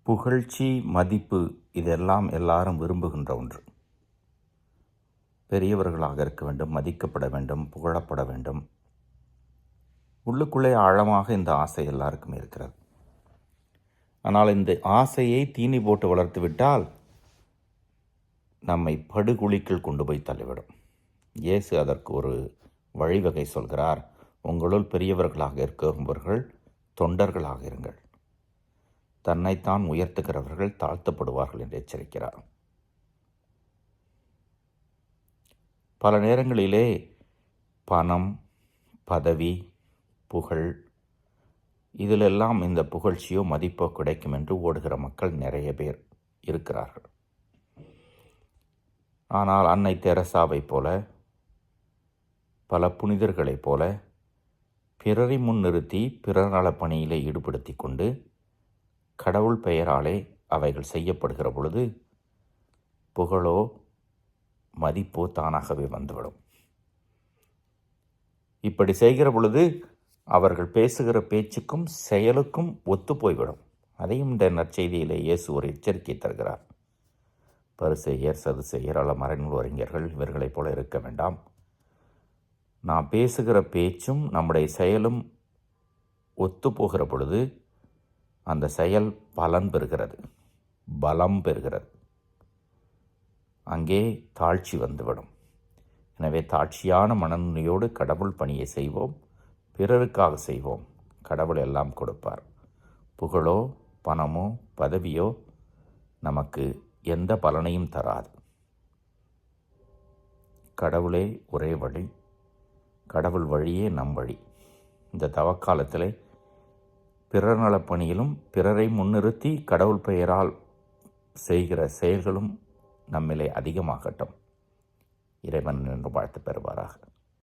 புகழ்ச்சி, மதிப்பு இதெல்லாம் எல்லாரும் விரும்புகின்ற ஒன்று. பெரியவர்களாக இருக்க வேண்டும், மதிக்கப்பட வேண்டும், புகழப்பட வேண்டும். உள்ளுக்குள்ளே ஆழமாக இந்த ஆசை எல்லாருக்குமே இருக்கிறது. ஆனால் இந்த ஆசையை தீனி போட்டு வளர்த்து விட்டால் நம்மை படுகுழிக்குள் கொண்டு போய் தள்ளிவிடும். இயேசு அதற்கு ஒரு வழிவகை சொல்கிறார். உங்களுள் பெரியவர்களாக இருக்கும்பவர்கள் தொண்டர்களாக இருங்கள். தன்னைத்தான் உயர்த்துகிறவர்கள் தாழ்த்தப்படுவார்கள் என்று எச்சரிக்கிறார். பல நேரங்களிலே பணம், பதவி, புகழ் இதிலெல்லாம் இந்த புகழ்ச்சியோ மதிப்போ கிடைக்கும் என்று ஓடுகிற மக்கள் நிறைய பேர் இருக்கிறார்கள். ஆனால் அன்னை தெரசாவை போல, பல புனிதர்களைப் போல பிறரை முன்னிறுத்தி பிறர் நலப் பணியிலே ஈடுபடுத்தி கொண்டு கடவுள் பெயராலே அவைகள் செய்யப்படுகிற பொழுது புகழோ மதிப்போ தானாகவே வந்துவிடும். இப்படி செய்கிற பொழுது அவர்கள் பேசுகிற பேச்சுக்கும் செயலுக்கும் ஒத்து போய்விடும். அதையும் இந்த நற்செய்தியிலே இயேசு ஒரு எச்சரிக்கை தருகிறார். பரிசேயர், சதுசேயர் அல்ல மறைநூல் அறிஞர்கள் இவர்களைப் போல இருக்க வேண்டாம். நாம் பேசுகிற பேச்சும் நம்முடைய செயலும் ஒத்து போகிற பொழுது அந்த செயல் பலன் பெறுகிறது, பலம் பெறுகிறது. அங்கே தாழ்ச்சி வந்துவிடும். எனவே தாழ்ச்சியான மனநிலையோடு கடவுள் பணியை செய்வோம், பிறருக்காக செய்வோம். கடவுள் எல்லாம் கொடுப்பார். புகழோ பணமோ பதவியோ நமக்கு எந்த பலனையும் தராது. கடவுளே ஒரே வழி, கடவுள் வழியே நம் வழி. இந்த தவக்காலத்திலே பிறர் நலப்பணியிலும் பிறரை முன்னிறுத்தி கடவுள் பெயரால் செய்கிற செயல்களும் நம்மிலே அதிகமாகட்டும். இறைவன் என்று வாழ்த்து பெறுவாராக.